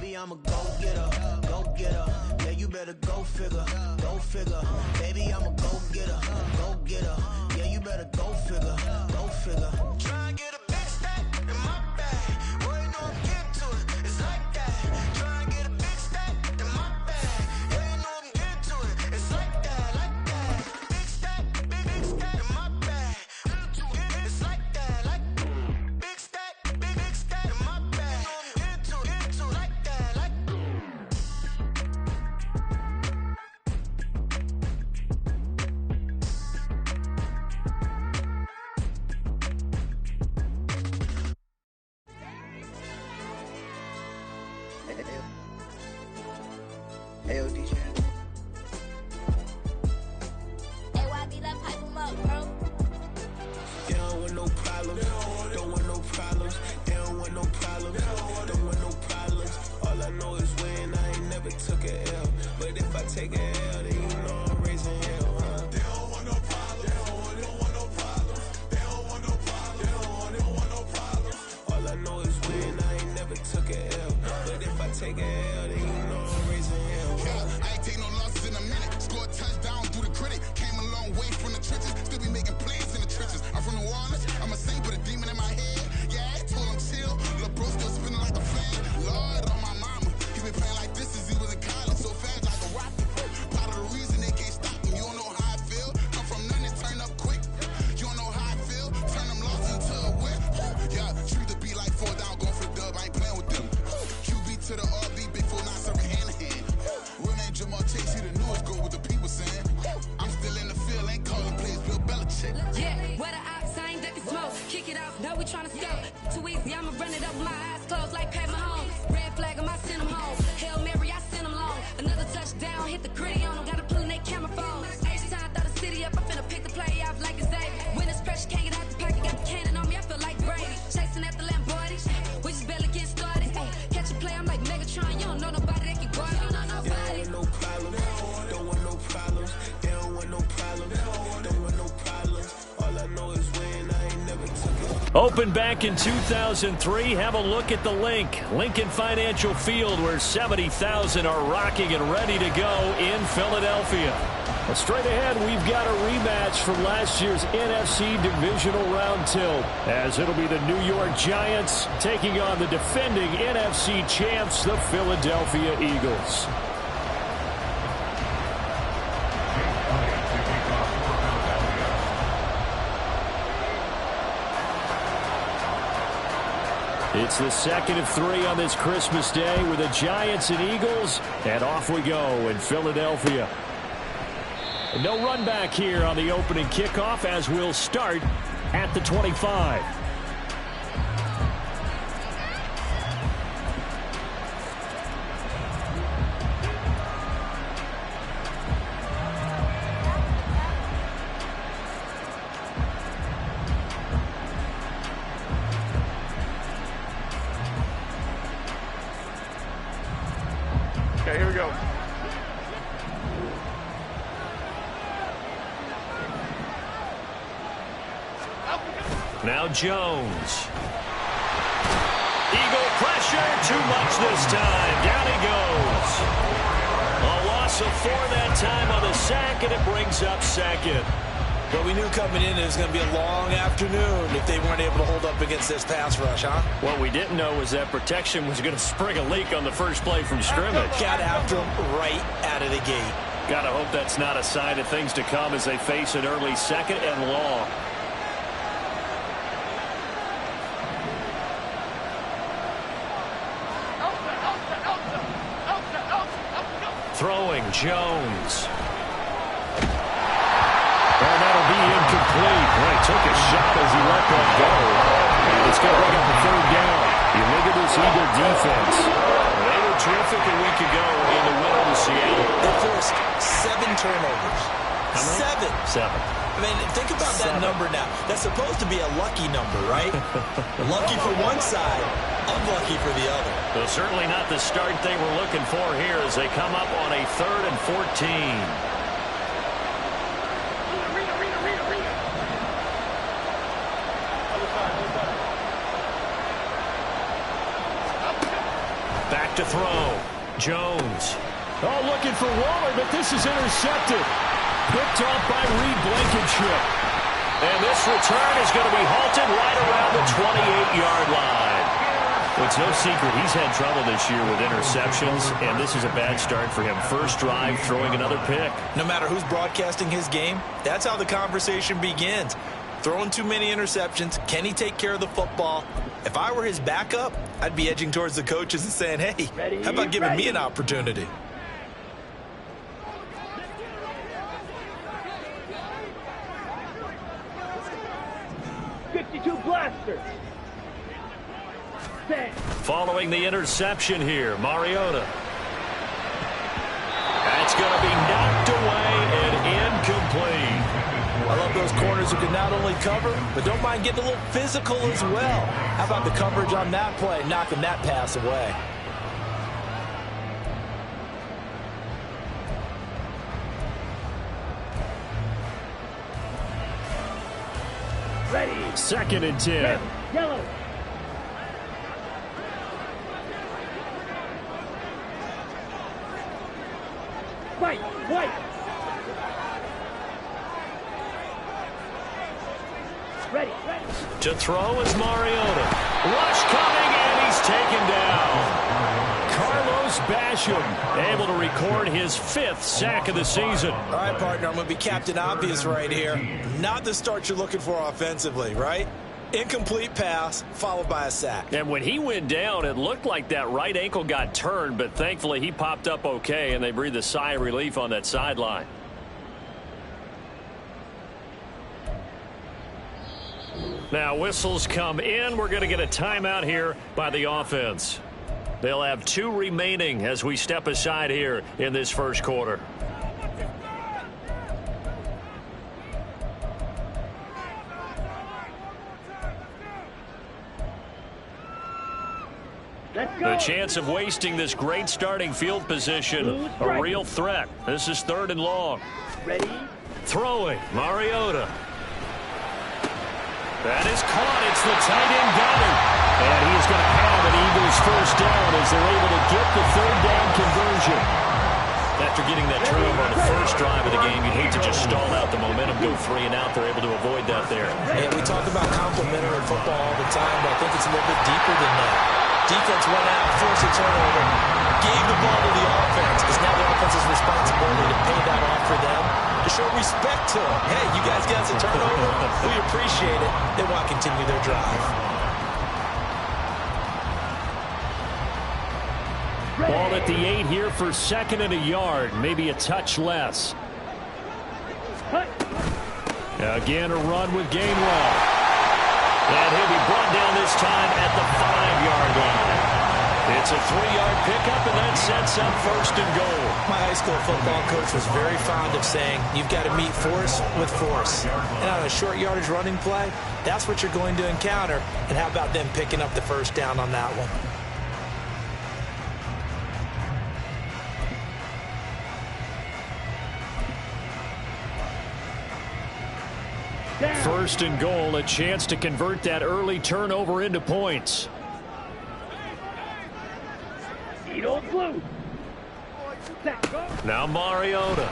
Baby, I'm a go-getter, go-getter. Yeah, you better go figure, go figure. Baby, I'm a go-getter, go-getter. Yeah, you better go figure, go figure. Try and get a big stack in my bag. Boy, you know I'm getting to it, it's like that. Try and get a big stack in my bag. Yeah, you know I'm getting to it, it's like that, like that. Big stack in my bag. It's like that, like big stack in my bag. Get to it, like that, like. Hey, yo, DJ. AYB, that pipe him up, bro. They don't want no problems, don't want no problems. They don't want no problems, don't want no problems. All I know is when I ain't never took a L. But if I take a L, then you know I'm raising hell, huh? They don't want no problems, they don't want no problems. They don't want no problems, they don't want no problems. All I know is when I ain't never took a L. But if I take a L, then you know I'm raising hell, huh? I ain't take no losses in a minute. Scored touchdown through the critic. Came a long way from the trenches. Still be making plays in the trenches. I'm from New Orleans. I'm a saint with a demon in my head. Yeah, I told him chill. Lil' bro still spinning like a fan. Lord on my mama. He been playing like this since he was in college. So fast like a rocket. Part of the reason they can't stop him. You don't know how I feel. Come from nothing, turn up quick. You don't know how I feel. Turn them losses into a whip. Yeah, treat the beat like 4 down. Going for the dub. I ain't playing with them. QB to the RB. Big 4 not serving hand to hand. Real name Jamal Chase. He the newest goat with the people saying. I'm still in the field. Ain't calling plays. Bill Belichick. Yeah, where the ops, I ain't ducking smoke. Kick it off, know we tryna score. Too easy, I'ma run it up with my eyes closed like Pat Mahomes. Red flag, I send him home. Hail Mary, I send him long. Another touchdown, hit the gritty on him. Gotta pull in they camera phone. H-time, throw the city up. I'm finna pick the play off like it's David. When it's pressure, can't get out the pocket. Got the cannon on me, I feel like Brady. Chasing at the Lamborghini. We just barely get started. Ay, catch a play, I'm like Megatron. You don't know nobody that can guard. You don't know nobody. No problems, don't want no problems. They don't want no problems, don't want no problems. All I know is when I ain't never took it. Opened back in 2003. Have a look at the link. Lincoln Financial Field, where 70,000 are rocking and ready to go in Philadelphia. Well, straight ahead, we've got a rematch from last year's NFC Divisional Round tilt, as it'll be the New York Giants taking on the defending NFC champs, the Philadelphia Eagles. It's the second of 3 on this Christmas Day with the Giants and Eagles, and off we go in Philadelphia. No run back here on the opening kickoff, as we'll start at the 25. Okay, here we go. Now Jones. Eagle pressure, too much this time. Down he goes. A loss of 4 that time on the sack, and it brings up second. But we knew coming in it was going to be a long afternoon if they weren't able to hold up against this pass rush, huh? What we didn't know was that protection was going to spring a leak on the first play from scrimmage. Got after him right out of the gate. Got to hope that's not a sign of things to come as they face an early second and long. Throwing Jones. And that'll be incomplete. Well, he took a shot as he let that go. It's going to bring up a 3rd down. You look at this Eagle defense. They were terrific a week ago in the win over Seattle. They forced 7 turnovers. How many? 7. 7. I mean, think about that number now. That's supposed to be a lucky number, right? Lucky for one side, unlucky for the other. Well, certainly not the start they were looking for here as they come up on a 3rd and 14. Back to throw. throw. Jones. Oh, looking for Waller, but this is intercepted. Picked off by Reed Blankenship. And this return is going to be halted right around the 28-yard line. Well, it's no secret he's had trouble this year with interceptions, and this is a bad start for him. First drive, throwing another pick. No matter who's broadcasting his game, that's how the conversation begins. Throwing too many interceptions. Can he take care of the football? If I were his backup, I'd be edging towards the coaches and saying, hey, how about giving me an opportunity? Following the interception here, Mariota. That's going to be knocked away and incomplete. I love those corners who can not only cover, but don't mind getting a little physical as well. How about the coverage on that play, knocking that pass away? Ready. 2nd and 10. Yellow. White. Ready. To throw is Mariota. Rush coming, and he's taken down. Carlos Basham able to record his 5th sack of the season. All right, partner, I'm going to be Captain Obvious right here. Not the start you're looking for offensively, right? Incomplete pass, followed by a sack. And when he went down, it looked like that right ankle got turned, but thankfully he popped up okay, and they breathed a sigh of relief on that sideline. Now whistles come in. We're going to get a timeout here by the offense. They'll have 2 remaining as we step aside here in this first quarter. The chance of wasting this great starting field position, a real threat. This is 3rd and long. Ready. Throwing, Mariota. That is caught. It's the tight end Goddard. And he is going to have an Eagles first down as they're able to get the 3rd down conversion. After getting that turnover on the first drive of the game, you'd hate to just stall out the momentum, go 3 and out. They're able to avoid that there. And we talk about complementary football all the time, but I think it's a little bit deeper than that. Defense went out, forced a turnover, gave the ball to the offense. It's now the offense's responsibility to pay that off for them, to show respect to them. Hey, you guys got us a turnover. We appreciate it. They want to continue their drive. Ball at the 8 here for 2nd and a yard, maybe a touch less. Again, a run with Gainwell. And he'll be brought down this time at the 5-yard line. It's a 3-yard pickup, and that sets up 1st and goal. My high school football coach was very fond of saying, you've got to meet force with force. And on a short yardage running play, that's what you're going to encounter. And how about them picking up the 1st down on that one? First and goal, a chance to convert that early turnover into points. Now Mariota.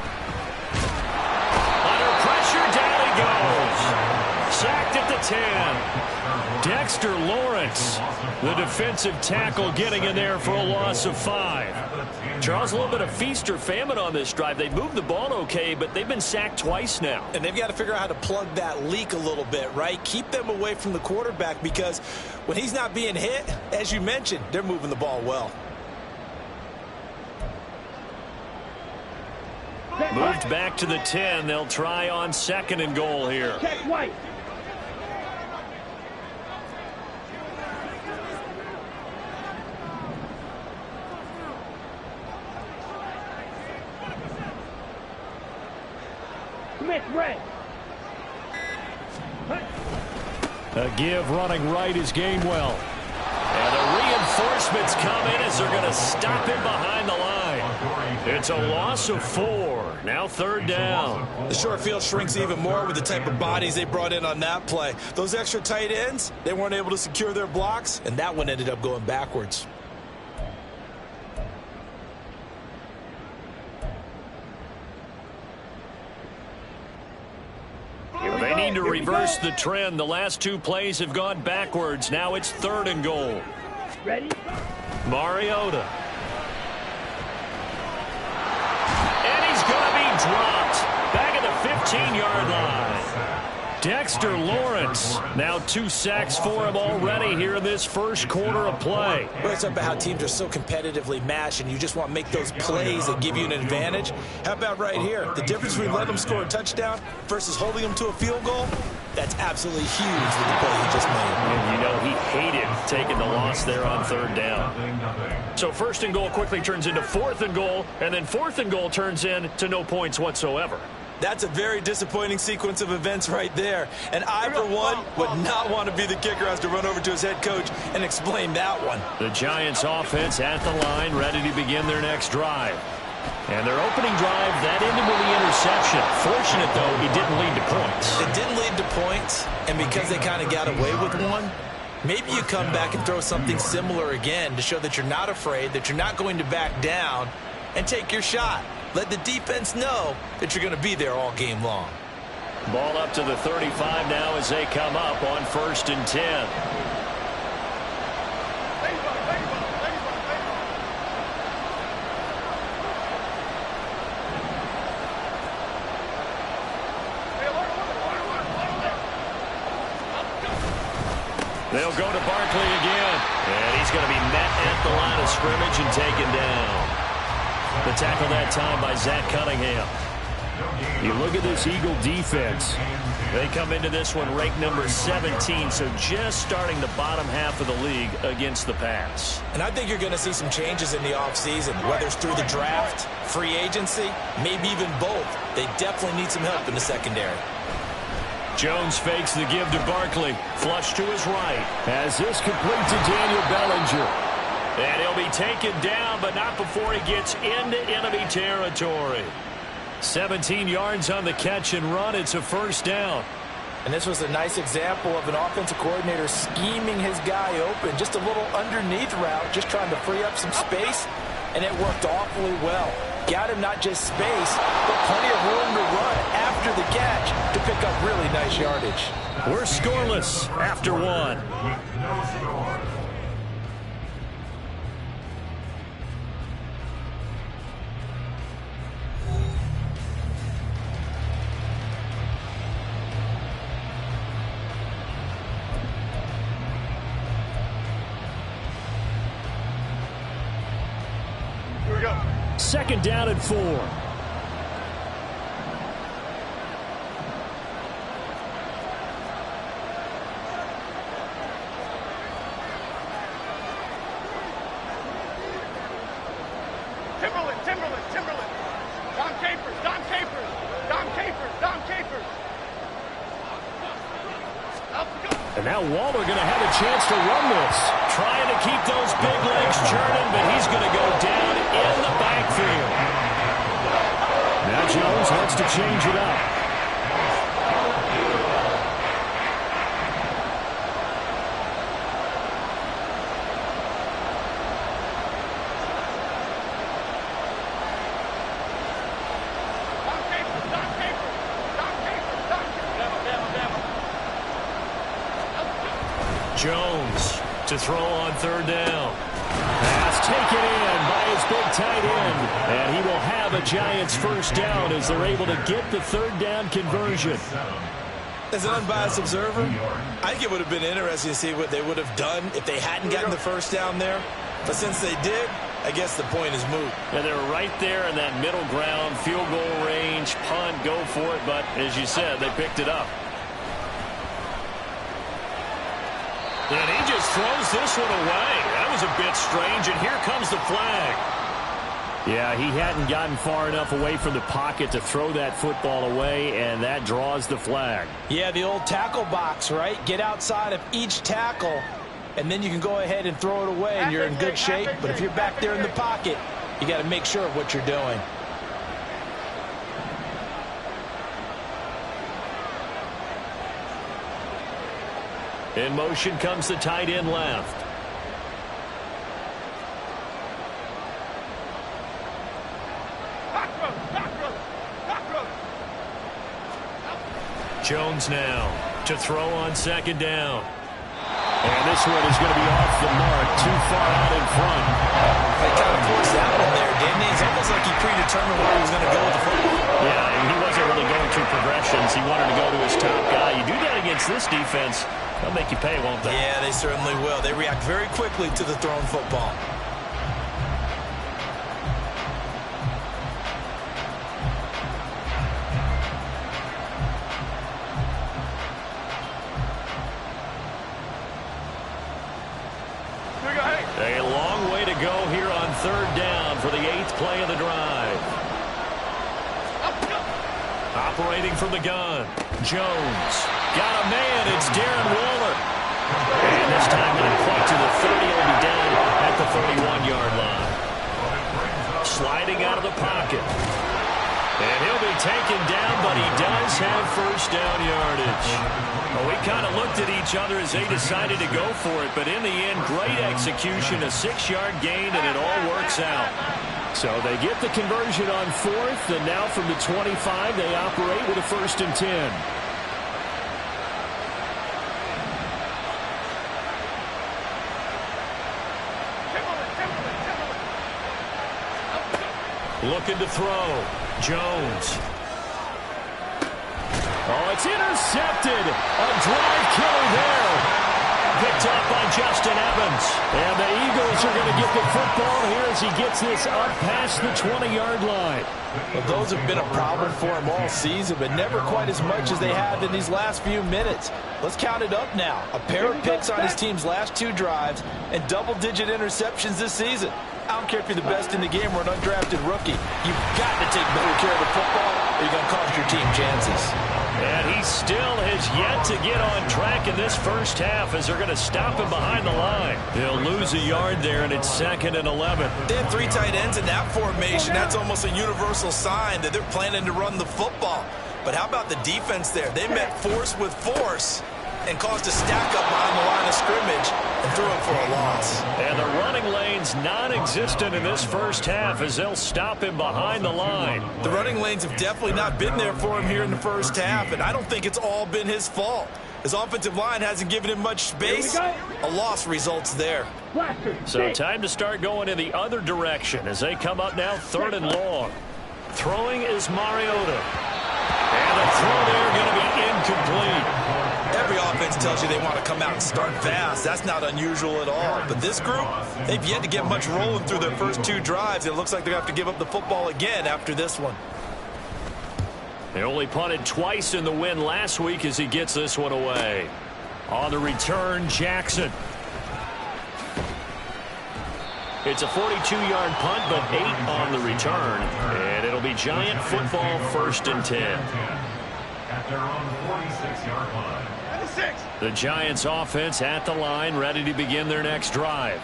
Under pressure, down he goes. Sacked at the 10. Dexter Lawrence, the defensive tackle, getting in there for a loss of 5. Charles, a little bit of feast or famine on this drive. They moved the ball okay, but they've been sacked twice now. And they've got to figure out how to plug that leak a little bit, right? Keep them away from the quarterback, because when he's not being hit, as you mentioned, they're moving the ball well. Moved back to the 10. They'll try on 2nd and goal here. Check White. Smith red. A give running right is Gainwell. And the reinforcements come in as they're going to stop him behind the line. It's a loss of 4. Now 3rd down. The short field shrinks even more with the type of bodies they brought in on that play. Those extra tight ends, they weren't able to secure their blocks, and that one ended up going backwards. looking to reverse the trend. The last two plays have gone backwards. Now it's 3rd and goal. Ready? Mariota. And he's going to be dropped. Back at the 15-yard line. Dexter Lawrence, now 2 sacks for him already here in this first quarter of play. Well, it's about how teams are so competitively matched, and you just want to make those plays that give you an advantage. How about right here? The difference between letting them score a touchdown versus holding them to a field goal, that's absolutely huge with the play he just made. And you know he hated taking the loss there on 3rd down. So 1st and goal quickly turns into 4th and goal, and then 4th and goal turns into no points whatsoever. That's a very disappointing sequence of events right there. And I, for one, would not want to be the kicker who has to run over to his head coach and explain that one. The Giants offense at the line, ready to begin their next drive. And their opening drive, that ended with the interception. Fortunate, though, it didn't lead to points. It didn't lead to points, and because they kind of got away with one, maybe you come back and throw something similar again to show that you're not afraid, that you're not going to back down, and take your shot. Let the defense know that you're going to be there all game long. Ball up to the 35 now as they come up on 1st and 10. They'll go to Barkley again. And he's going to be met at the line of scrimmage and taken down. The tackle that time by Zach Cunningham. You look at this Eagle defense. They come into this one ranked number 17, so just starting the bottom half of the league against the pass. And I think you're going to see some changes in the offseason, whether it's through the draft, free agency, maybe even both. They definitely need some help in the secondary. Jones fakes the give to Barkley. Flush to his right. As this complete to Daniel Bellinger. And he'll be taken down, but not before he gets into enemy territory. 17 yards on the catch and run. It's a 1st down. And this was a nice example of an offensive coordinator scheming his guy open. Just a little underneath route, just trying to free up some space, and it worked awfully well. Got him not just space, but plenty of room to run after the catch to pick up really nice yardage. We're scoreless after 1. Second down and 4. Timberland. Dom Capers. And now Waller going to have a chance to run this. Trying to keep those big legs churning, but he's going to go down in the backfield. Now Jones wants to change it up. Jones to throw on 3rd down. Pass taken in by his big tight end. And he will have a Giants 1st down as they're able to get the 3rd down conversion. As an unbiased observer, I think it would have been interesting to see what they would have done if they hadn't gotten the 1st down there. But since they did, I guess the point is moot. And they're right there in that middle ground, field goal range, punt, go for it. But as you said, they picked it up. And he just throws this one away. That was a bit strange, and here comes the flag. Yeah, he hadn't gotten far enough away from the pocket to throw that football away, and that draws the flag. Yeah, the old tackle box, right? Get outside of each tackle, and then you can go ahead and throw it away, and you're in good shape. But if you're back there in the pocket, you got to make sure of what you're doing. In motion comes the tight end left. Jones now to throw on second down. And this one is going to be off the mark, too far out in front. They kind of forced that one there, didn't he? It's almost like he predetermined where he was going to go with the football. Yeah, and he wasn't really going through progressions. He wanted to go to his top guy. You do that against this defense, they'll make you pay, won't they? Yeah, they certainly will. They react very quickly to the thrown football. A long way to go here on third down for the 8th play of the drive. Operating from the gun, Jones. Got a man, it's Darren Waller. And this time not quite to the 30, he'll be down at the 31-yard line. Sliding out of the pocket. And he'll be taken down, but he does have first down yardage. Well, we kind of looked at each other as they decided to go for it, but in the end, great execution, a 6-yard gain, and it all works out. So they get the conversion on 4th, and now from the 25, they operate with a 1st and 10. Looking to throw. Jones. Oh, it's intercepted. A drive killer there. Picked up by Justin Evans. And the Eagles are going to get the football here as he gets this up past the 20-yard line. Well, those have been a problem for him all season, but never quite as much as they have in these last few minutes. Let's count it up now. A pair of picks on his team's last 2 drives and double-digit interceptions this season. I don't care if you're the best in the game or an undrafted rookie. You've got to take better care of the football or you're going to cost your team chances. And he still has yet to get on track in this first half as they're going to stop him behind the line. He'll lose a yard there, and it's 2nd and 11. They have 3 tight ends in that formation. That's almost a universal sign that they're planning to run the football. But how about the defense there? They met force with force and caused a stack up behind the line of scrimmage and threw it for a loss. And the running lane's non-existent in this first half as they'll stop him behind the line. The running lanes have definitely not been there for him here in the first half, and I don't think it's all been his fault. His offensive line hasn't given him much space. A loss results there. So time to start going in the other direction as they come up now 3rd and long. Throwing is Mariota. And the throw there going to be incomplete. Every offense tells you they want to come out and start fast. That's not unusual at all. But this group, they've yet to get much rolling through their first 2 drives. It looks like they're going to have to give up the football again after this one. They only punted twice in the win last week as he gets this one away. On the return, Jackson. It's a 42-yard punt, but 8 on the return. And it'll be Giant football 1st and 10. At their own 46-yard line. The Giants offense at the line, ready to begin their next drive.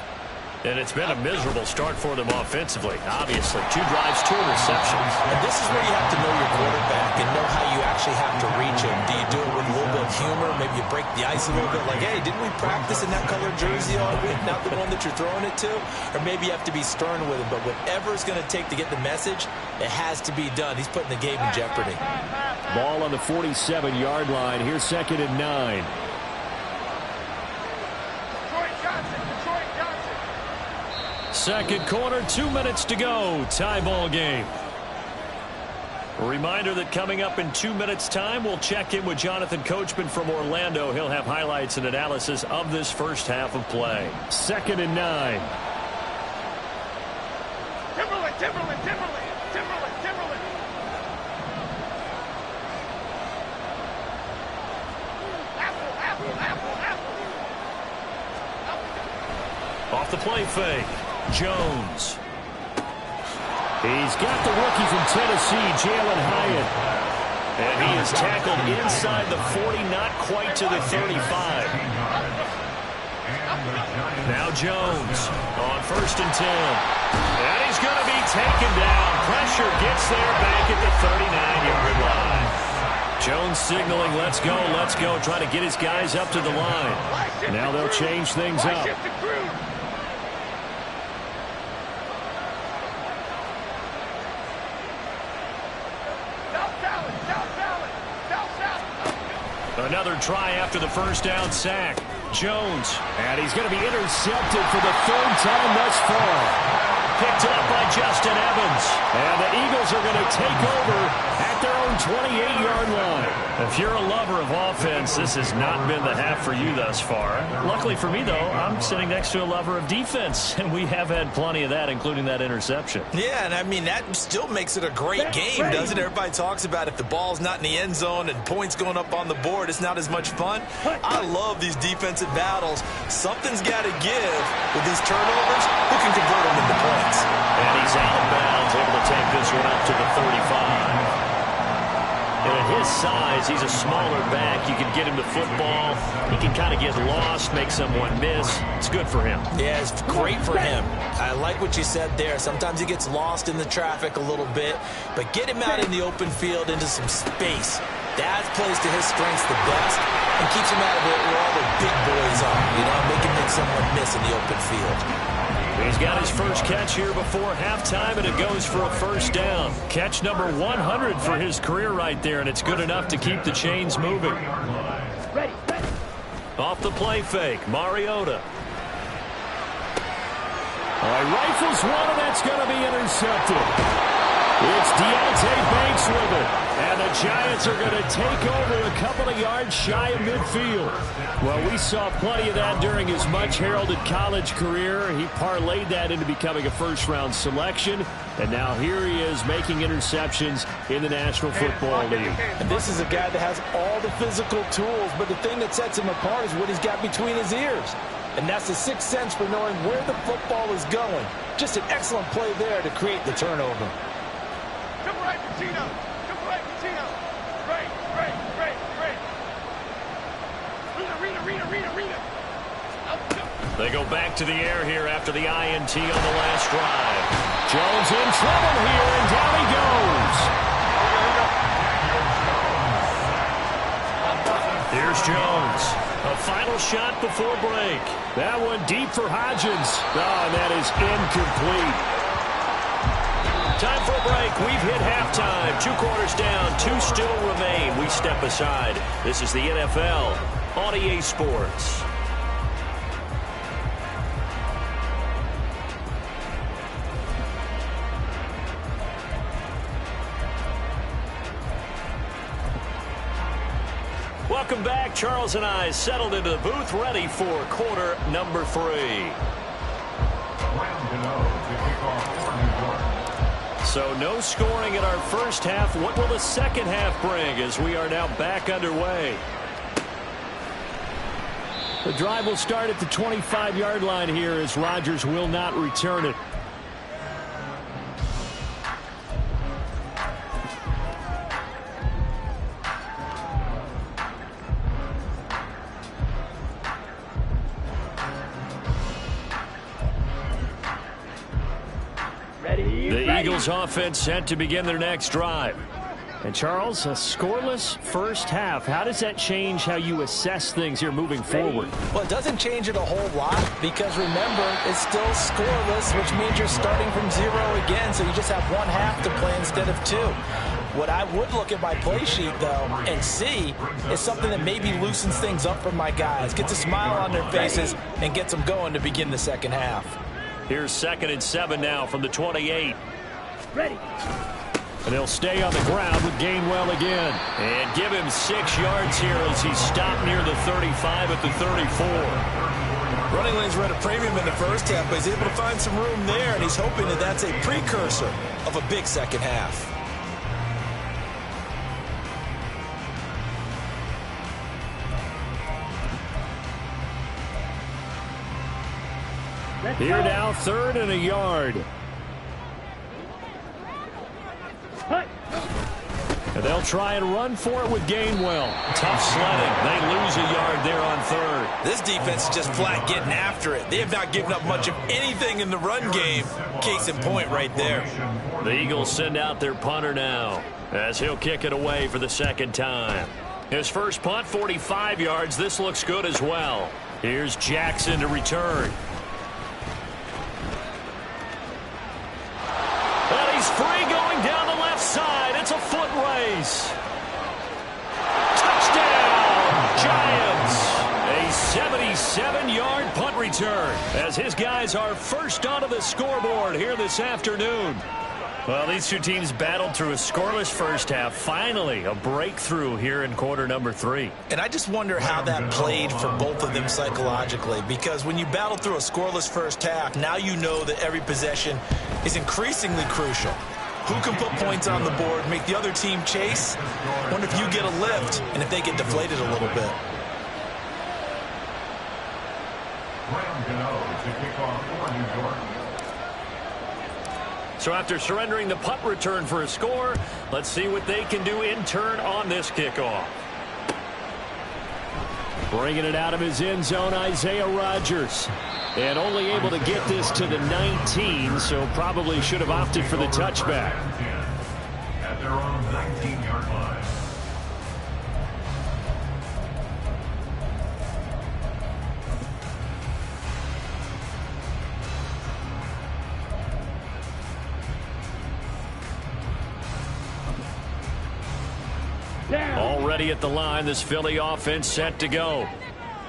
And it's been a miserable start for them offensively. Obviously, 2 drives, 2 interceptions. And this is where you have to know your quarterback and know how you actually have to reach him. Do you do it with a little bit of humor? Maybe you break the ice a little bit like, hey, didn't we practice in that colored jersey all week, not the one that you're throwing it to? Or maybe you have to be stern with him. But whatever it's going to take to get the message, it has to be done. He's putting the game in jeopardy. Ball on the 47-yard line. Here's 2nd and 9. Second quarter, 2 minutes to go. Tie ball game. A reminder that coming up in 2 minutes' time, we'll check in with Jonathan Coachman from Orlando. He'll have highlights and analysis of this first half of play. 2nd and 9. Timberland. Off the play fake. Jones. He's got the rookie from Tennessee, Jalen Hyatt. And he is tackled inside the 40, not quite to the 35. Now Jones on 1st and 10. And he's going to be taken down. Pressure gets there back at the 39-yard line. Jones signaling, let's go, trying to get his guys up to the line. Now they'll change things up. Another try after the first down sack. Jones, and he's going to be intercepted for the third time thus far. Picked up by Justin Evans. And the Eagles are going to take over at their own 28-yard line. If you're a lover of offense, this has not been the half for you thus far. Luckily for me, though, I'm sitting next to a lover of defense, and we have had plenty of that, including that interception. Yeah, and I mean, that still makes it a great game, doesn't it? Everybody talks about if the ball's not in the end zone and points going up on the board, it's not as much fun. I love these defensive battles. Something's got to give with these turnovers. Who can convert them into points? And he's out of bounds, able to take this one up to the 35. And at his size, he's a smaller back. You can get him the football. He can kind of get lost, make someone miss. It's good for him. Yeah, it's great for him. I like what you said there. Sometimes he gets lost in the traffic a little bit, but get him out in the open field into some space. That plays to his strengths the best and keeps him out of it where all the big boys are, make him make someone miss in the open field. He's got his first catch here before halftime, and it goes for a first down. Catch number 100 for his career right there, and it's good enough to keep the chains moving. Ready. Off the play fake, Mariota. Rifles one, and that's going to be intercepted. It's Deontay Banks with it. And the Giants are going to take over a couple of yards shy of midfield. Well, we saw plenty of that during his much-heralded college career. He parlayed that into becoming a first-round selection. And now here he is making interceptions in the National Football League. And this is a guy that has all the physical tools, but the thing that sets him apart is what he's got between his ears. And that's the sixth sense for knowing where the football is going. Just an excellent play there to create the turnover. Come right, Patino. Come right, Patino. Right. Read. They go back to the air here after the INT on the last drive. Jones in trouble here, and down he goes. Here's Jones. A final shot before break. That one deep for Hodgins. Oh, and that is incomplete. Time for a break. We've hit halftime. 2 quarters down. 2 still remain. We step aside. This is the NFL on EA Sports. Welcome back. Charles and I settled into the booth, ready for quarter number 3. So no scoring in our first half. What will the second half bring as we are now back underway? The drive will start at the 25-yard line here as Rodgers will not return it. The Eagles offense set to begin their next drive. And Charles, a scoreless first half. How does that change how you assess things here moving forward? Well, it doesn't change it a whole lot because remember, it's still scoreless, which means you're starting from 0 again, so you just have 1 half to play instead of 2. What I would look at my play sheet, though, and see is something that maybe loosens things up for my guys, gets a smile on their faces, and gets them going to begin the second half. Here's 2nd and 7 now from the 28. Ready. And he'll stay on the ground with Gainwell again. And give him 6 yards here as he's stopped near the 35 at the 34. Running lanes were at a premium in the first half, but he's able to find some room there, and he's hoping that that's a precursor of a big second half. Here now, 3rd and a yard. And they'll try and run for it with Gainwell. Tough sledding. They lose a yard there on 3rd. This defense is just flat getting after it. They have not given up much of anything in the run game. Case in point right there. The Eagles send out their punter now as he'll kick it away for the 2nd time. His first punt, 45 yards. This looks good as well. Here's Jackson to return. And he's free going down the left side. It's a foot race. Touchdown! 7-yard punt return as his guys are first onto the scoreboard here this afternoon. Well, these two teams battled through a scoreless first half. Finally, a breakthrough here in quarter number 3. And I just wonder how that played for both of them psychologically, because when you battle through a scoreless first half, now you know that every possession is increasingly crucial. Who can put points on the board, make the other team chase? Wonder if you get a lift and if they get deflated a little bit. So after surrendering the punt return for a score, let's see what they can do in turn on this kickoff. Bringing it out of his end zone, Isaiah Rodgers. And only able to get this to the 19, so probably should have opted for the touchback. At their own 19-yard line. Already at the line, this Philly offense set to go.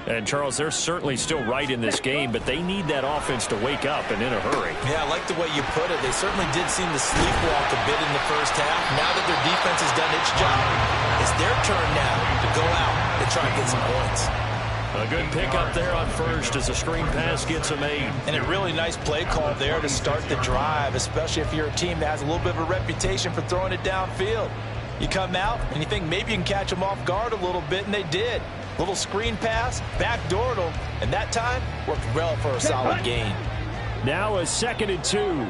And, Charles, they're certainly still right in this game, but they need that offense to wake up and in a hurry. Yeah, I like the way you put it. They certainly did seem to sleepwalk a bit in the first half. Now that their defense has done its job, it's their turn now to go out and try and get some points. A good pickup there on first as a screen pass gets a made. And a really nice play call there to start the drive, especially if you're a team that has a little bit of a reputation for throwing it downfield. You come out and you think maybe you can catch them off guard a little bit, and they did. Little screen pass, backdoored them, and that time worked well for a solid gain. Now a 2nd and 2.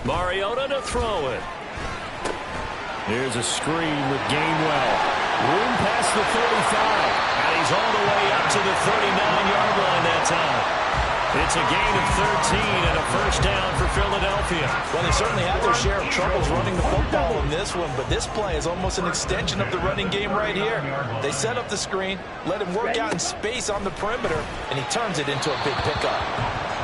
Mariota to throw it. Here's a screen with Gainwell. Room past the 35. And he's all the way up to the 39-yard line that time. It's a gain of 13 and a first down for Philadelphia. Well, they certainly had their share of troubles running the football in this one, but this play is almost an extension of the running game right here. They set up the screen, let him work out in space on the perimeter, and he turns it into a big pickup.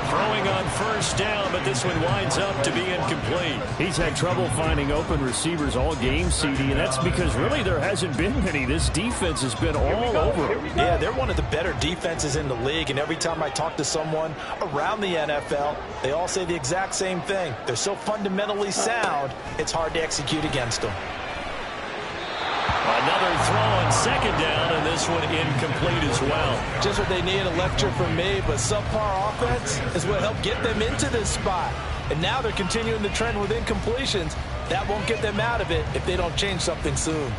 Throwing on first down, but this one winds up to be incomplete. He's had trouble finding open receivers all game, CD, and that's because really there hasn't been many. This defense has been all over him. Yeah, they're one of the better defenses in the league, and every time I talk to someone around the NFL, they all say the exact same thing. They're so fundamentally sound, it's hard to execute against them. Another throw on second down, and this one incomplete as well. Just what they need, a lecture from me, but subpar offense is what helped get them into this spot. And now they're continuing the trend with incompletions. That won't get them out of it if they don't change something soon.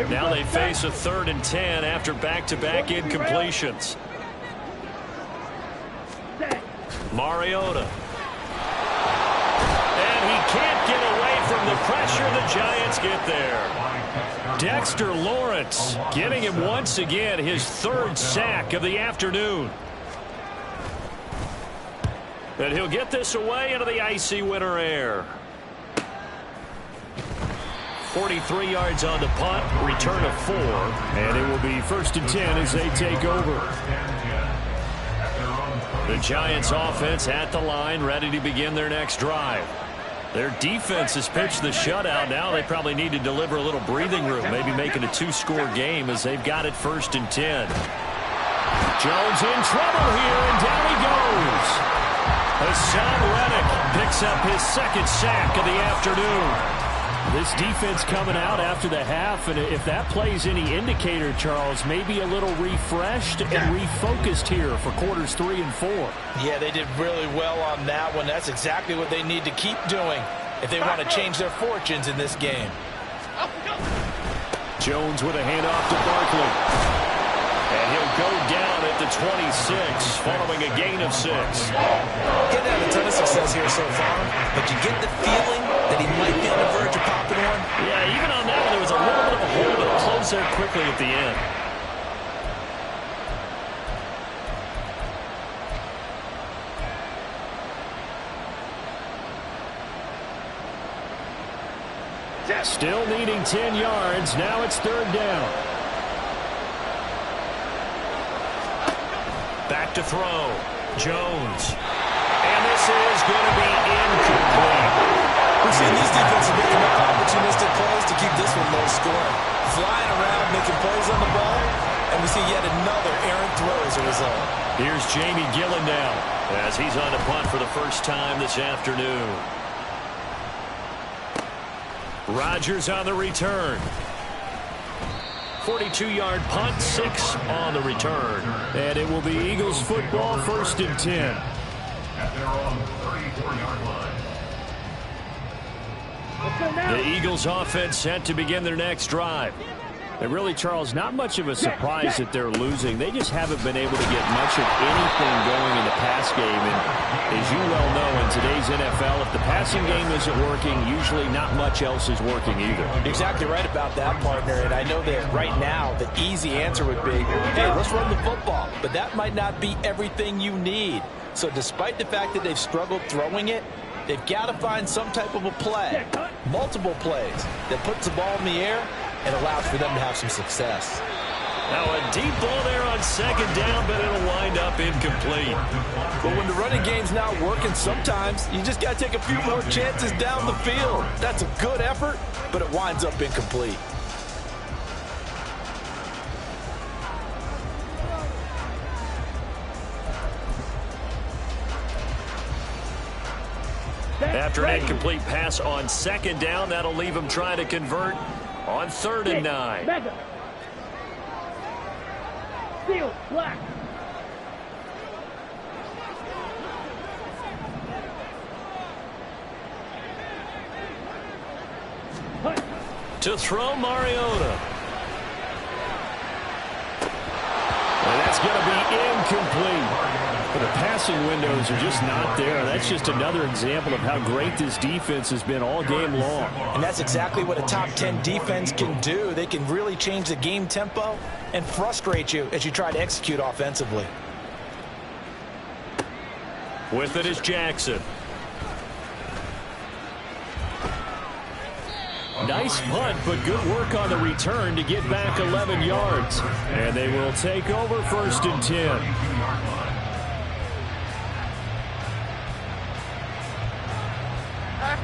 Now they face a 3rd and 10 after back-to-back incompletions. Mariota. And he can't get away from the pressure. The Giants get there. Dexter Lawrence getting him once again his 3rd sack of the afternoon. And he'll get this away into the icy winter air. 43 yards on the punt, return of 4, and it will be 1st and 10 as they take over. The Giants offense at the line, ready to begin their next drive. Their defense has pitched the shutout. Now they probably need to deliver a little breathing room, maybe make it a 2-score game as they've got it 1st and 10. Jones in trouble here, and down he goes. Hassan Reddick picks up his 2nd sack of the afternoon. This defense coming out after the half, and if that plays any indicator, Charles, maybe a little refreshed and refocused here for quarters 3 and 4. Yeah, they did really well on that one. That's exactly what they need to keep doing if they want to change their fortunes in this game. Jones with a handoff to Barkley. And he'll go down at the 26, following a gain of 6. Getting had a ton of success here so far, but you get the feeling that he might be on the verge of popping one. Yeah, even on that one, there was a little bit of a hole, but it closed there quickly at the end. Still needing 10 yards. Now it's 3rd down. Back to throw. Jones. And this is going to be incomplete. We've seen these defenses make enough opportunistic plays to keep this one low scoring. Flying around, making plays on the ball, and we see yet another errant throw as a result. Here's Jamie Gillen now as he's on to punt for the first time this afternoon. Rodgers on the return. 42-yard punt, 6 on the return. And it will be Eagles football, 1st and 10. At their own 34-yard line. The Eagles offense set to begin their next drive. And really, Charles, not much of a surprise that they're losing. They just haven't been able to get much of anything going in the pass game. And as you well know, in today's NFL, if the passing game isn't working, usually not much else is working either. Exactly right about that, partner. And I know that right now the easy answer would be, hey, let's run the football. But that might not be everything you need. So despite the fact that they've struggled throwing it, they've got to find some type of a play, multiple plays, that puts the ball in the air and allows for them to have some success. Now a deep ball there on 2nd down, but it'll wind up incomplete. But when the running game's not working, sometimes you just got to take a few more chances down the field. That's a good effort, but it winds up incomplete. After an incomplete pass on 2nd down, that'll leave him trying to convert on 3rd and 9. Mega. Field, black. To throw, Mariota. And that's going to be incomplete. But the passing windows are just not there. That's just another example of how great this defense has been all game long. And that's exactly what a top 10 defense can do. They can really change the game tempo and frustrate you as you try to execute offensively. With it is Jackson. Nice punt, but good work on the return to get back 11 yards. And they will take over 1st and 10.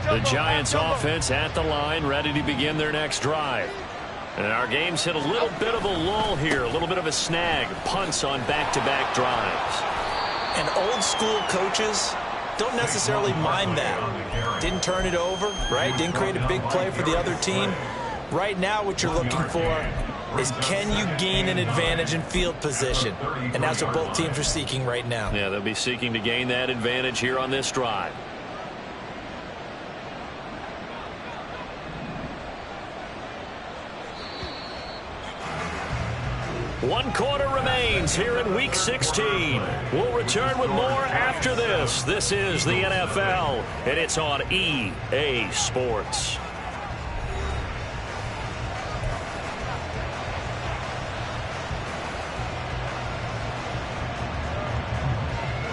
The Giants offense at the line, ready to begin their next drive. And our game's hit a little bit of a lull here, a little bit of a snag. Punts on back-to-back drives. And old school coaches don't necessarily mind that. Didn't turn it over, right? Didn't create a big play for the other team. Right now what you're looking for is, can you gain an advantage in field position? And that's what both teams are seeking right now. Yeah, they'll be seeking to gain that advantage here on this drive. One quarter remains here in Week 16. We'll return with more after this. This is the NFL, and it's on EA Sports.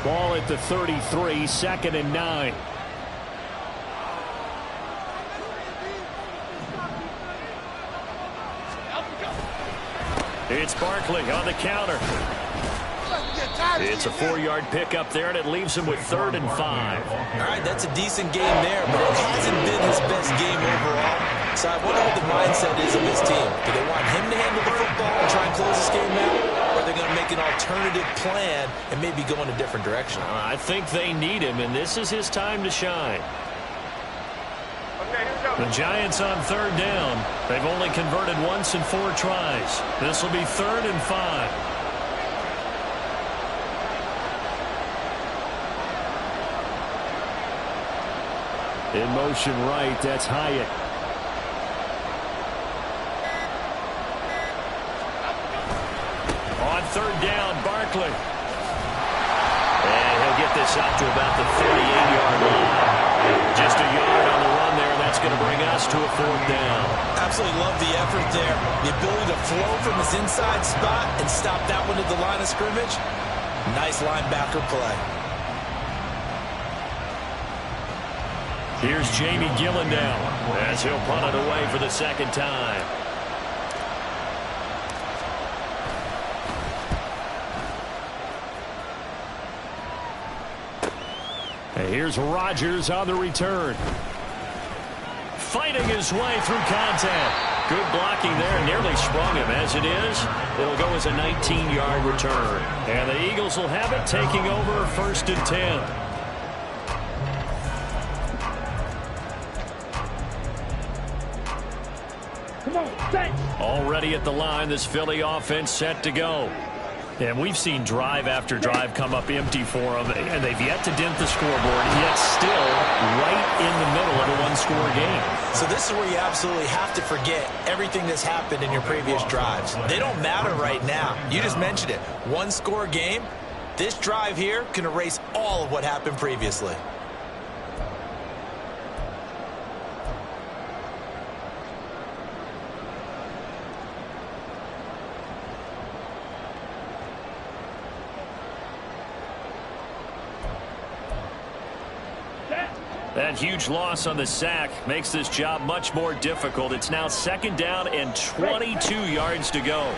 Ball at the 33, 2nd and 9. It's Barkley on the counter. It's a 4-yard pickup there, and it leaves him with 3rd and 5. All right, that's a decent game there, but it hasn't been his best game overall. So I wonder what the mindset is of his team. Do they want him to handle the football and try and close this game out? Or are they going to make an alternative plan and maybe go in a different direction? I think they need him, and this is his time to shine. The Giants on 3rd down. They've only converted once in 4 tries. This will be 3rd and 5. In motion right, that's Hyatt. On 3rd down, Barkley. And he'll get this out to about the 38-yard line. Just a yard on the run there. That's going to bring us to a 4th down. Absolutely love the effort there. The ability to flow from his inside spot and stop that one at the line of scrimmage. Nice linebacker play. Here's Jamie Gillen now as he'll punt it away for the 2nd time. And here's Rodgers on the return. Fighting his way through contact. Good blocking there. Nearly sprung him. As it is, it'll go as a 19-yard return. And the Eagles will have it, taking over 1st and 10. Already at the line, this Philly offense set to go. And we've seen drive after drive come up empty for them, and they've yet to dent the scoreboard, yet still right in the middle of a one-score game. So this is where you absolutely have to forget everything that's happened in your previous drives. They don't matter right now. You just mentioned it. One-score game. This drive here can erase all of what happened previously. That huge loss on the sack makes this job much more difficult. It's now 2nd down and 22 yards to go.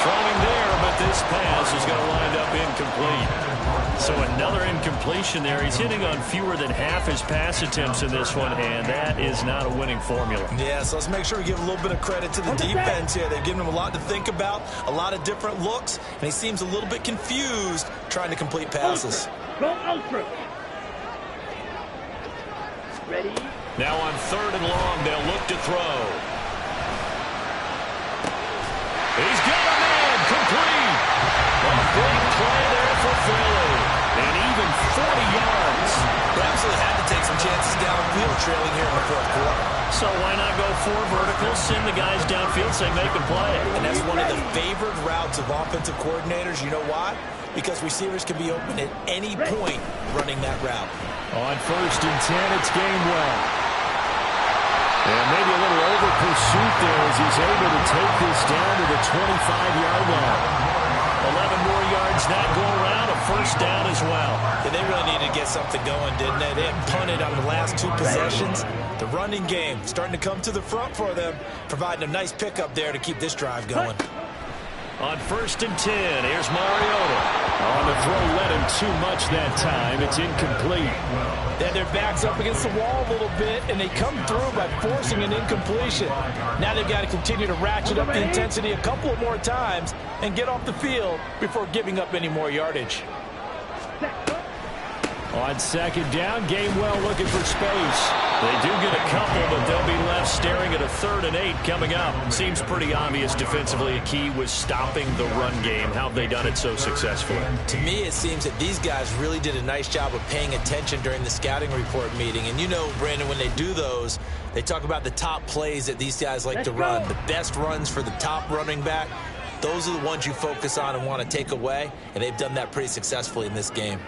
Throwing there, but this pass is going to wind up incomplete. So another incompletion there. He's hitting on fewer than half his pass attempts in this one, and that is not a winning formula. Yeah, so let's make sure we give a little bit of credit to the defense here. They've given him a lot to think about, a lot of different looks, and he seems a little bit confused trying to complete passes. Go ultra. Ready? Now on 3rd and long, they'll look to throw. He's got a man, complete. A big play there for Philly. And even 40 yards. They absolutely had to take some chances downfield trailing here in the 4th quarter. So why not go 4 verticals, send the guys downfield, say make a play. And that's one of the favored routes of offensive coordinators. You know why? Because receivers can be open at any point running that route. On 1st and 10, it's Gainwell. And maybe a little over pursuit there as he's able to take this down to the 25-yard line. 11 more yards that go around, a 1st down as well. And they really needed to get something going, didn't they? They hadn't punted on the last 2 possessions. The running game starting to come to the front for them, providing a nice pickup there to keep this drive going. On 1st and 10, here's Mariota. On the throw, led him too much that time. It's incomplete. Then their backs up against the wall a little bit, and they come through by forcing an incompletion. Now they've got to continue to ratchet up the intensity a couple of more times and get off the field before giving up any more yardage. On 2nd down, Gainwell looking for space. They do get a couple, but they'll be left staring at a 3rd and 8 coming up. Seems pretty obvious defensively a key was stopping the run game. How have they done it so successfully? To me, it seems that these guys really did a nice job of paying attention during the scouting report meeting. And you know, Brandon, when they do those, they talk about the top plays that these guys like to run. The best runs for the top running back. Those are the ones you focus on and want to take away. And they've done that pretty successfully in this game.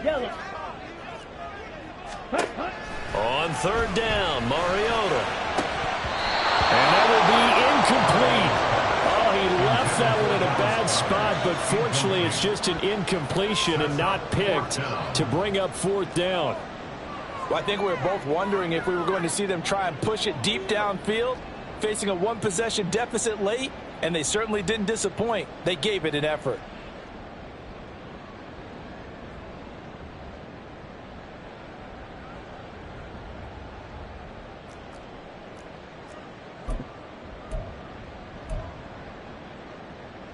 Yellow. On 3rd down, Mariota. And that will be incomplete. Oh, he left that one in a bad spot, but fortunately it's just an incompletion and not picked to bring up 4th down. Well, I think we were both wondering if we were going to see them try and push it deep downfield, facing a 1-possession deficit late, and they certainly didn't disappoint. They gave it an effort.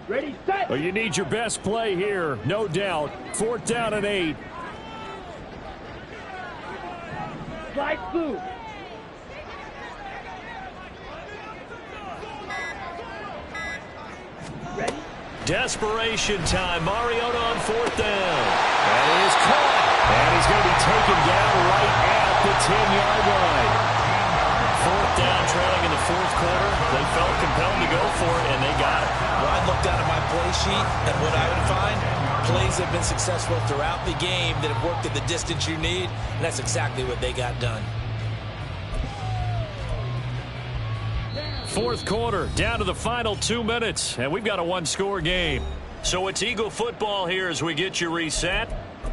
Ready, set. Well, you need your best play here, no doubt. 4th down and 8. Slide through. Ready. Desperation time. Mariota on 4th down. And he is caught. And he's going to be taken down right at the 10-yard line. 4th down, trailing in the 4th quarter. They felt compelled to go for it, and they got it. Well, I looked down at my play sheet, and what I would find, plays have been successful throughout the game that have worked at the distance you need, and that's exactly what they got done. 4th quarter, down to the final 2 minutes, and we've got a 1-score game. So it's Eagle football here as we get you reset.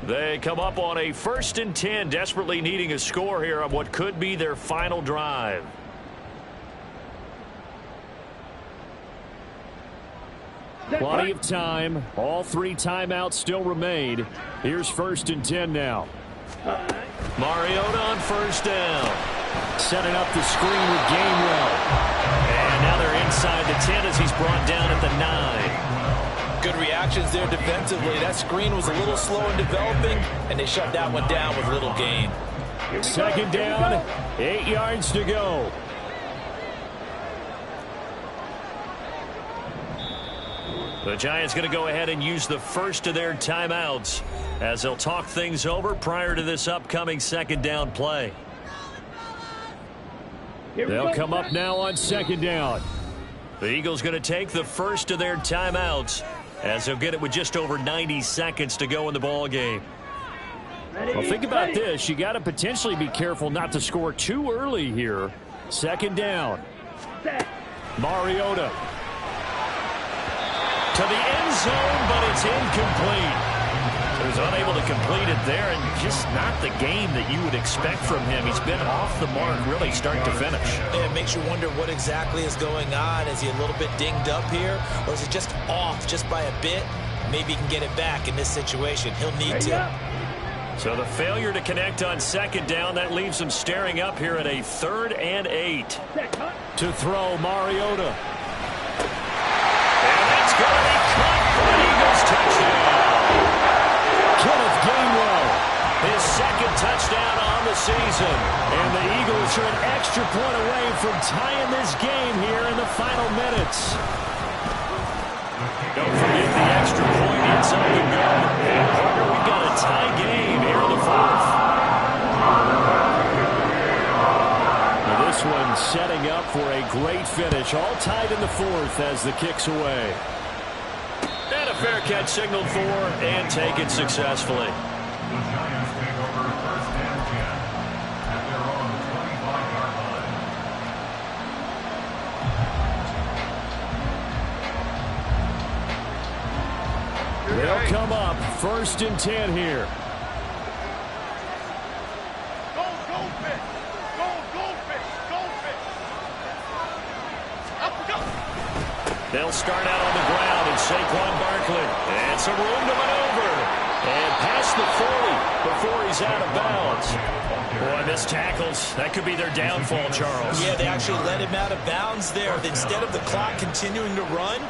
They come up on a 1st and 10, desperately needing a score here on what could be their final drive. Plenty of time. All 3 timeouts still remain. Here's 1st and 10 now. Mariota on 1st down. Setting up the screen with Gainwell. And now they're inside the 10 as he's brought down at the 9. Good reactions there defensively. That screen was a little slow in developing, and they shut that one down with little gain. 2nd down, 8 yards to go. The Giants going to go ahead and use the first of their timeouts as they'll talk things over prior to this upcoming 2nd down play. They'll come up now on 2nd down. The Eagles going to take the first of their timeouts as they'll get it with just over 90 seconds to go in the ball game. Well, think about this. You got to potentially be careful not to score too early here. 2nd down. Mariota to the end zone, but it's incomplete. He was unable to complete it there, and just not the game that you would expect from him. He's been off the mark really start to finish. Yeah, it makes you wonder what exactly is going on. Is he a little bit dinged up here, or is it just off just by a bit? Maybe he can get it back in this situation. He'll need to. So the failure to connect on 2nd down, that leaves him staring up here at a 3rd and 8. To throw, Mariota. And that's going to be caught for an Eagles touchdown. Kenneth Gainwell, his 2nd touchdown on the season. And the Eagles are an extra point away from tying this game here in the final minutes. Don't forget the extra point. It's up and go. And partner, we've got a tie game here in the 4th. Now this one setting up for a great finish. All tied in the 4th as the kick's away. And a fair catch signaled for and taken successfully. The Giants take over 1st and 10 at their own 25-yard line. They'll come up 1st and 10 here. Goldfish! Goldfish! Goldfish! Up we go! They'll start out on the ground, and Saquon Barkley. And some room to maneuver. And past the 40 before he's out of bounds. Boy, missed tackles. That could be their downfall, Charles. Yeah, they actually let him out of bounds there. Instead of the clock continuing to run,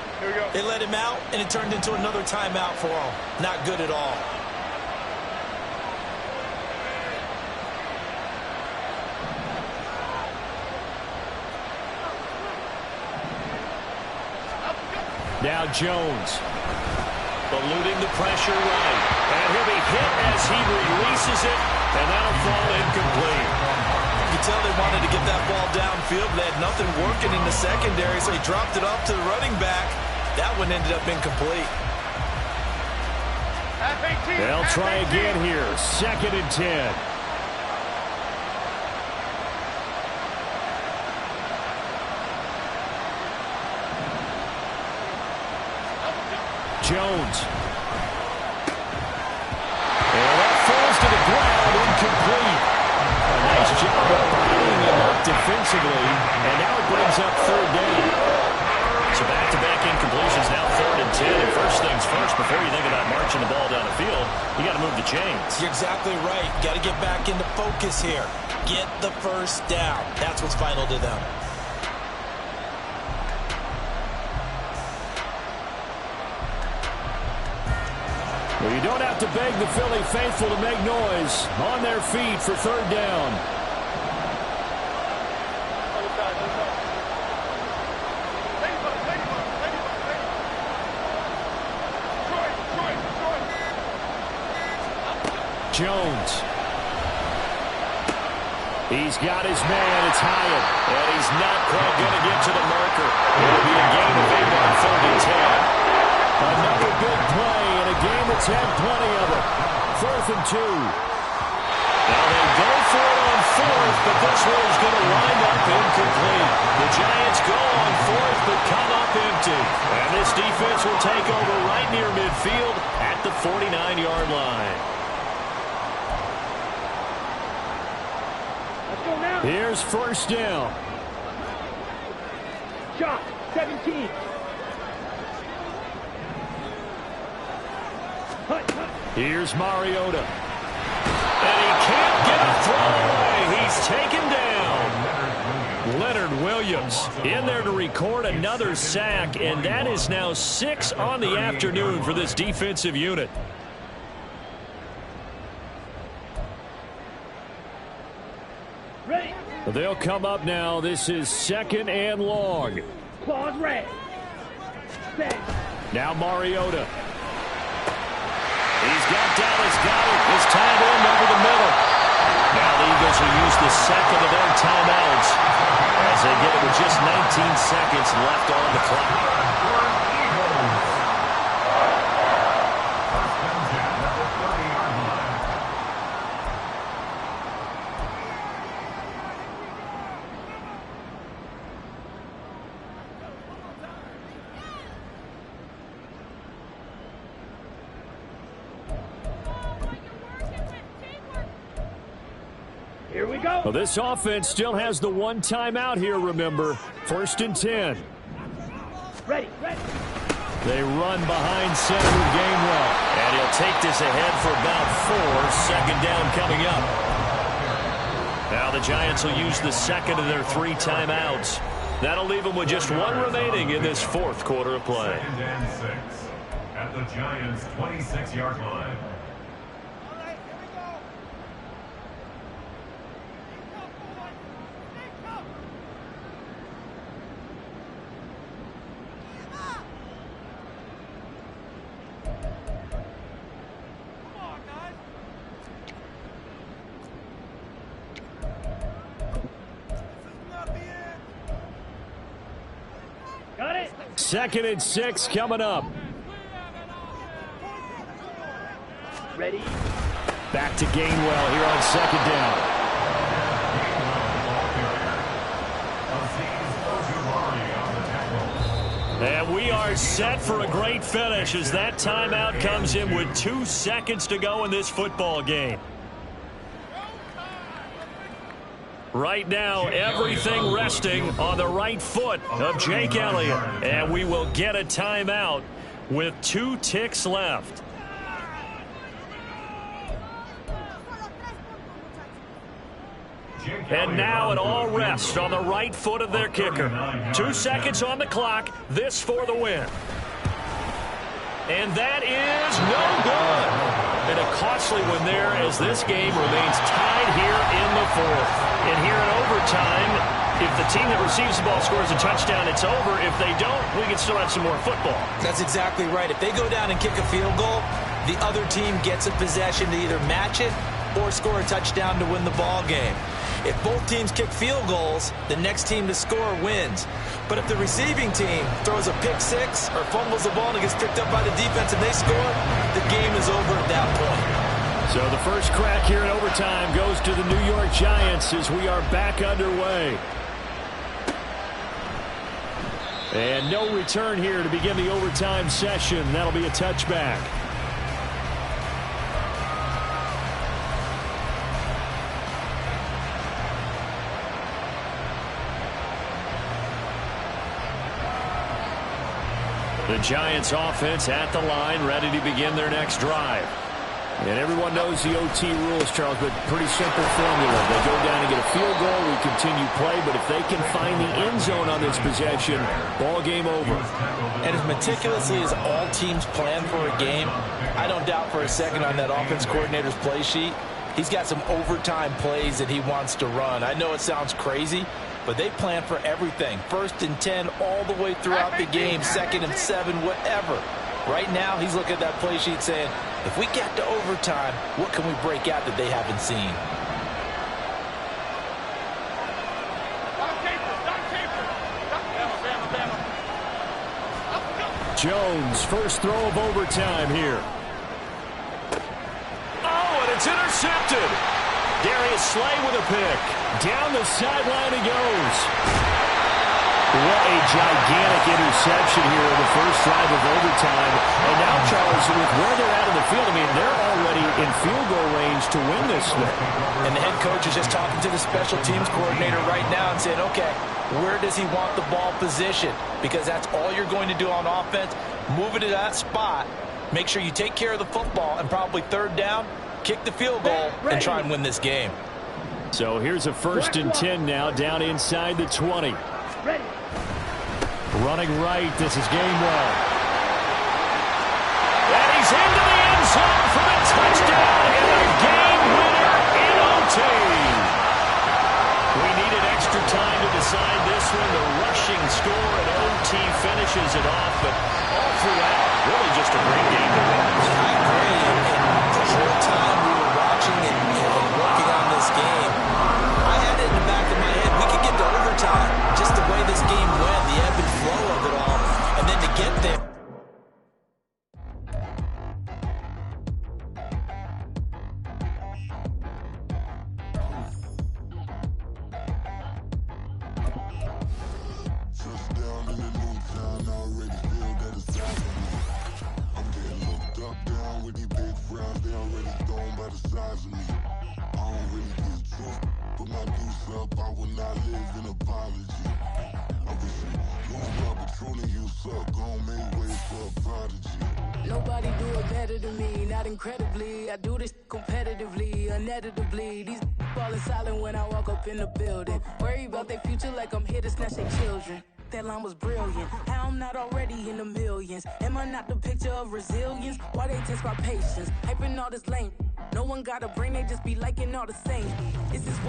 they let him out, and it turned into another timeout for him. Not good at all. Now Jones. Eluding the pressure right. And he'll be hit as he releases it. And that'll fall incomplete. You can tell they wanted to get that ball downfield. They had nothing working in the secondary, so he dropped it off to the running back. That one ended up incomplete. They'll try again here. 2nd and 10. Jones. And that falls to the ground, incomplete. A nice job of bringing him up defensively, and now it brings up 3rd down. So back-to-back incompletions, now 3rd and 10. And first things first, before you think about marching the ball down the field, you got to move the chains. You're exactly right. Got to get back into focus here. Get the 1st down. That's what's vital to them. Well, you don't have to beg the Philly faithful to make noise. On their feet for 3rd down. Jones. He's got his man. It's Hyatt. And he's not quite going to get to the marker. It'll be a game of 8 on 3rd and 10. Another big play in a game that's had plenty of it. 4th and 2. Now they go for it on 4th, but this one is going to wind up incomplete. The Giants go on 4th, but come up empty. And this defense will take over right near midfield at the 49-yard line. Here's 1st down. Shot, 17. Here's Mariota. And he can't get a throw away. He's taken down. Leonard Williams in there to record another sack, and that is now 6 on the afternoon for this defensive unit. Ready. They'll come up now. This is 2nd and long. Claws red. Set. Now Mariota. He's got Dallas, got it. This time in over the middle. Now the Eagles will use the second of their timeouts as they get it with just 19 seconds left on the clock. Here we go. Well, this offense still has the one timeout here, remember. 1st and 10. Ready, ready. They run behind center with Gainwell. And he'll take this ahead for about 4. 2nd down coming up. Now the Giants will use the second of their 3 timeouts. That'll leave them with just 1 remaining in this 4th quarter of play. 2nd and 6 at the Giants' 26-yard line. Got it. 2nd and 6 coming up. Ready. Back to Gainwell here on 2nd down. And we are set for a great finish as that timeout comes in with 2 seconds to go in this football game. Right now, everything resting on the right foot of Jake Elliott. And we will get a timeout with 2 ticks left. And now it all rests on the right foot of their kicker. 2 seconds on the clock. This for the win. And that is no good. And a costly one there as this game remains tied here in the 4th. And here in overtime, if the team that receives the ball scores a touchdown, it's over. If they don't, we can still have some more football. That's exactly right. If they go down and kick a field goal, the other team gets a possession to either match it or score a touchdown to win the ball game. If both teams kick field goals, the next team to score wins. But if the receiving team throws a pick 6 or fumbles the ball and it gets picked up by the defense and they score, the game is over at that point. So the first crack here in overtime goes to the New York Giants as we are back underway. And no return here to begin the overtime session. That'll be a touchback. The Giants offense at the line, ready to begin their next drive. And everyone knows the OT rules, Charles, but pretty simple formula. They go down and get a field goal, we continue play, but if they can find the end zone on this possession, ball game over. And as meticulously as all teams plan for a game, I don't doubt for a second on that offense coordinator's play sheet, he's got some overtime plays that he wants to run. I know it sounds crazy, but they plan for everything. 1st and 10 all the way throughout the game, 2nd and 7, whatever. Right now, he's looking at that play sheet saying, if we get to overtime, what can we break out that they haven't seen? Jones, first throw of overtime here. Oh, and it's intercepted. Darius Slay with a pick. Down the sideline he goes. What a gigantic interception here in the first drive of overtime. And now, Charles, with where they're at in the field, I mean, they're already in field goal range to win this thing. And the head coach is just talking to the special teams coordinator right now and saying, okay, where does he want the ball positioned? Because that's all you're going to do on offense. Move it to that spot Make sure you take care of the football, and probably third down, kick the field goal, and try and win this game. So here's a 1st and 10 now, down inside the 20. Ready. Running right, this is Gainwell. And he's into the end zone for the touchdown and a game winner in OT. We needed extra time to decide this one. The rushing score at OT finishes it off, but all throughout, really just a great game to watch. I agree, and the whole time we were watching and working on this game, I had it in the back of my head, we could get to overtime. Just the way this game went, the ebb and flow of it all, and then to get there. Touchdown in the new town, I already feel that it's time for me. I'm getting looked up, down with these big frowns, they already thrown by the size of me. I don't really get truth, put my deuce up, I will not live in apology. I wish you lose my patrolling, you suck, gon' make way for a prodigy. Nobody do it better than me, not incredibly. I do this competitively, uneditably. These falling silent when I walk up in the building. Worry about their future like I'm here to snatch their children. That line was brilliant. How I'm not already in the millions? Am I not the picture of resilience? Why they test my patience? Hyping all this lame. No one got a brain, they just be liking all the same. This is